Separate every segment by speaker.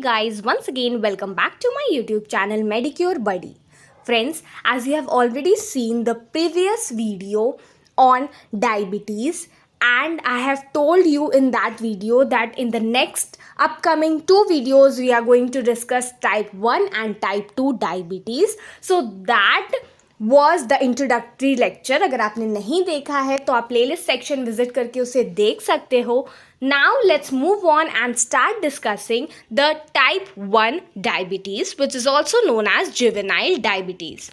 Speaker 1: guys, once again welcome back to my YouTube channel Medicure Buddy. Friends, as you have already seen the previous video on diabetes, and I have told you in that video that in the next upcoming two videos we are going to discuss type 1 and type 2 diabetes. So that was the introductory lecture. अगर आपने नहीं देखा है तो आप playlist section visit करके उसे देख सकते हो. Now let's move on and start discussing the type 1 diabetes, which is also known as juvenile diabetes.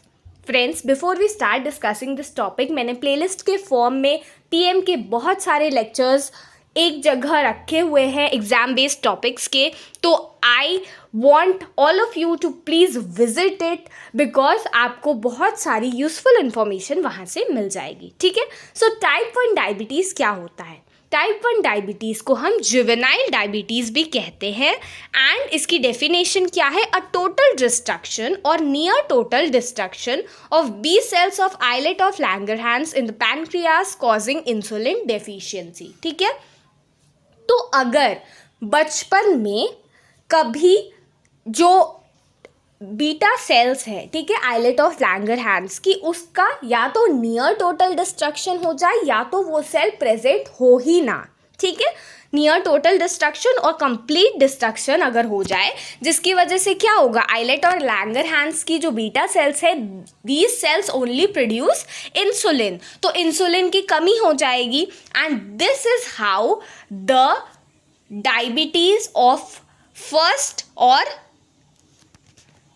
Speaker 1: Friends, before we start discussing this topic, मैंने प्लेलिस्ट के फॉर्म में पीएम के बहुत सारे लेक्चर्स एक जगह रखे हुए हैं एग्जाम बेस्ड टॉपिक्स के. तो I want all of you to please visit it because आपको बहुत सारी यूजफुल इन्फॉर्मेशन वहाँ से मिल जाएगी. ठीक है. सो टाइप 1 डायबिटीज़ क्या होता है? टाइप 1 डायबिटीज़ को हम जुवेनाइल डायबिटीज़ भी कहते हैं. एंड इसकी डेफिनेशन क्या है? अ टोटल डिस्ट्रक्शन और near total destruction of B cells of islet of Langerhans in the pancreas causing insulin deficiency. ठीक है. तो अगर बचपन में कभी जो बीटा सेल्स है, ठीक है, आइलेट ऑफ लैंगरहैंस की, उसका या तो नियर टोटल डिस्ट्रक्शन हो जाए या तो वो सेल प्रेजेंट हो ही ना. ठीक है. नियर टोटल डिस्ट्रक्शन और कंप्लीट डिस्ट्रक्शन अगर हो जाए, जिसकी वजह से क्या होगा, आइलेट और लैंगरहैंस की जो बीटा सेल्स है, these cells only produce insulin. तो इंसुलिन की कमी हो जाएगी. And this is how the diabetes of first और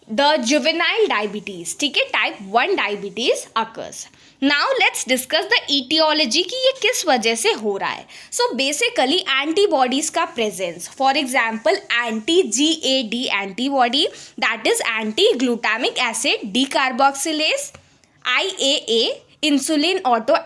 Speaker 1: the juvenile diabetes, ठीक है, type 1 diabetes occurs. Now let's discuss the etiology कि ये किस वजह से हो रहा है. So basically antibodies का presence, for example anti-GAD antibody, that is anti-glutamic acid decarboxylase, IAA insulin auto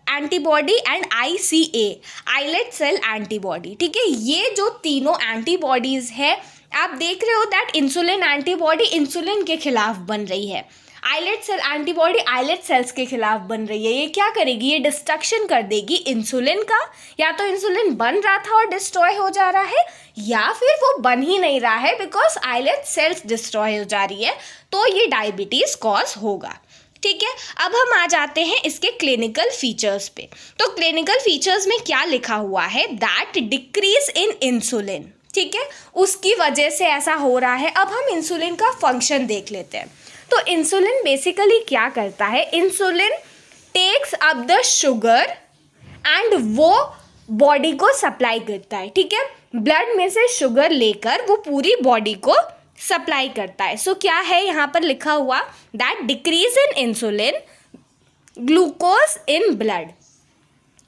Speaker 1: antibody and ICA islet cell antibody. ठीक है. ये जो तीनों एंटीबॉडीज़ है, आप देख रहे हो दैट इंसुलिन एंटीबॉडी इंसुलिन के खिलाफ बन रही है, islet cell antibody islet cells के खिलाफ बन रही है. ये क्या करेगी? ये डिस्ट्रक्शन कर देगी इंसुलिन का. या तो इंसुलिन बन रहा था और डिस्ट्रॉय हो जा रहा है, या फिर वो बन ही नहीं रहा है बिकॉज आइलेट सेल्स डिस्ट्रॉय हो जा रही है. तो ये डायबिटीज़ कॉज होगा. ठीक है. अब हम आ जाते हैं इसके क्लिनिकल फीचर्स पे. तो क्लिनिकल फीचर्स में क्या लिखा हुआ है? That decrease in insulin. ठीक है. उसकी वजह से ऐसा हो रहा है. अब हम इंसुलिन का फंक्शन देख लेते हैं. तो इंसुलिन बेसिकली क्या करता है? Insulin takes up the sugar and वो बॉडी को सप्लाई करता है. ठीक है. ब्लड में से शुगर लेकर वो पूरी बॉडी को सप्लाई करता है. सो क्या है यहाँ पर लिखा हुआ? That decrease in insulin glucose in blood.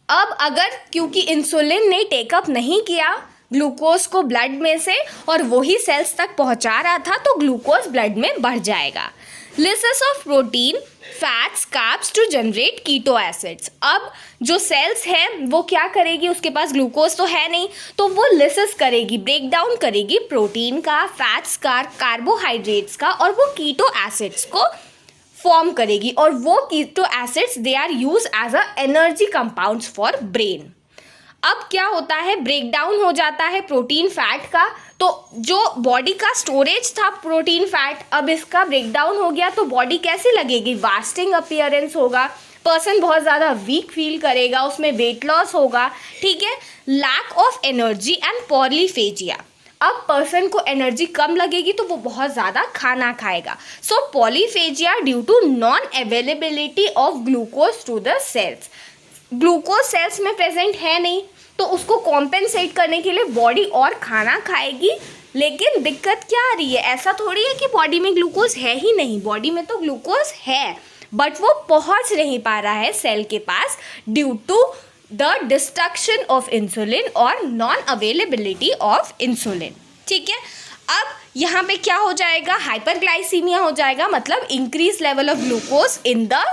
Speaker 1: अब अगर क्योंकि इंसुलिन ने टेकअप नहीं किया ग्लूकोज को ब्लड में से और वही सेल्स तक पहुँचा रहा था, तो ग्लूकोज ब्लड में बढ़ जाएगा. Lysis of protein fats carbs to generate keto acids. अब जो सेल्स हैं वो क्या करेगी? उसके पास ग्लूकोज तो है नहीं, तो वो लिसिस करेगी, ब्रेक डाउन करेगी प्रोटीन का, फैट्स का, कार्बोहाइड्रेट्स का, और वो कीटो एसिड्स को फॉर्म करेगी. और वो keto acids they are use as a energy compounds for brain. अब क्या होता है? ब्रेक डाउन हो जाता है प्रोटीन फैट का. तो जो बॉडी का स्टोरेज था प्रोटीन फैट, अब इसका ब्रेक डाउन हो गया, तो बॉडी कैसी लगेगी? वास्टिंग अपीयरेंस होगा, पर्सन बहुत ज़्यादा वीक फील करेगा, उसमें वेट लॉस होगा. ठीक है. Lack of energy and polyphagia. अब पर्सन को एनर्जी कम लगेगी तो वो बहुत ज़्यादा खाना खाएगा. So polyphagia due to non availability of glucose to the cells. Glucose cells में प्रेजेंट है नहीं, तो उसको कॉम्पेंसेट करने के लिए बॉडी और खाना खाएगी. लेकिन दिक्कत क्या आ रही है? ऐसा थोड़ी है कि बॉडी में ग्लूकोज है ही नहीं, बॉडी में तो ग्लूकोज है, बट वो पहुंच नहीं पा रहा है सेल के पास due to the destruction of insulin और नॉन अवेलेबिलिटी ऑफ इंसुलिन. ठीक है. अब यहाँ पे क्या हो जाएगा? हाइपरग्लाइसीमिया हो जाएगा, मतलब increase level of glucose in the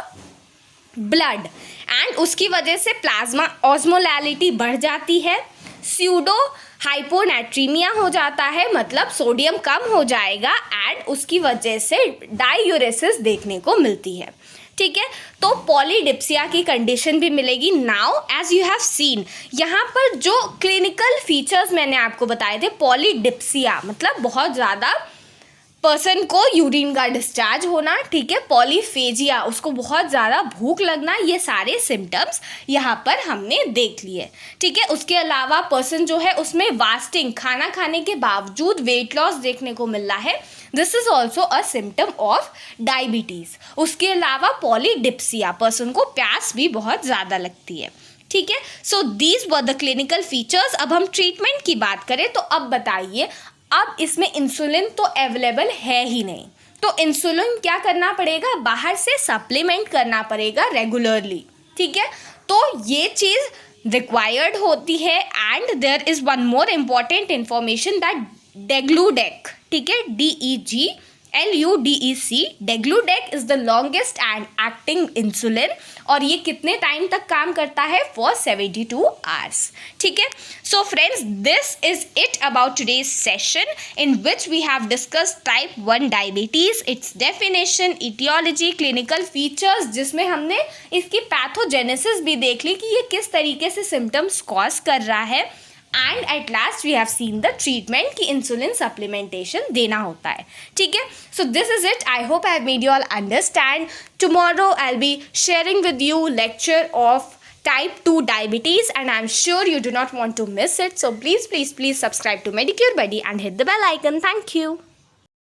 Speaker 1: blood, and उसकी वजह से प्लाज्मा ऑस्मोलैलिटी बढ़ जाती है. स्यूडो हाइपोनेट्रीमिया हो जाता है, मतलब सोडियम कम हो जाएगा, एंड उसकी वजह से डायूरेसिस देखने को मिलती है. ठीक है, तो पॉलीडिप्सिया की कंडीशन भी मिलेगी। Now as you have seen, यहाँ पर जो क्लिनिकल फीचर्स मैंने आपको बताए थे, पॉलीडिप्सिया मतलब बहुत ज़्यादा पर्सन को यूरिन का डिस्चार्ज होना, ठीक है, पॉलीफेजिया उसको बहुत ज़्यादा भूख लगना, ये सारे सिम्टम्स यहाँ पर हमने देख लिए, ठीक है। उसके अलावा पर्सन जो है उसमें वास्टिंग, खाना खाने के बावजूद वेट लॉस देखने को मिल रहा है, this is also a symptom of diabetes. उसके अलावा पॉलीडिप्सिया, पर्सन को प्यास भी बहुत ज़्यादा लगती है, ठीक है। So these were the clinical features. अब हम ट्रीटमेंट की बात करें तो अब बताइए, अब इसमें इंसुलिन तो अवेलेबल है ही नहीं, तो इंसुलिन क्या करना पड़ेगा, बाहर से सप्लीमेंट करना पड़ेगा रेगुलरली, ठीक है। तो ये चीज़ रिक्वायर्ड होती है। And there is one more important information that degludec, ठीक है, DEGLUDEC, degludec is the longest and acting insulin, और ये कितने टाइम तक काम करता है, फॉर 72 आवर्स, ठीक है। So friends, this is it about today's session in which we have discussed type 1 diabetes, its definition, aetiology, clinical features, जिसमें हमने इसकी पैथोजेनेसिस भी देख ली कि ये किस तरीके से सिम्टम्स कॉज कर रहा है, and at last we have seen the treatment कि इंसुलिन सप्लीमेंटेशन देना होता है, ठीक है। So this is it, I hope I have made you all understand. Tomorrow I will be sharing with you lecture of type 2 diabetes, and I'm sure you do not want to miss it, so please subscribe to Medicure Buddy and hit the bell icon. Thank you.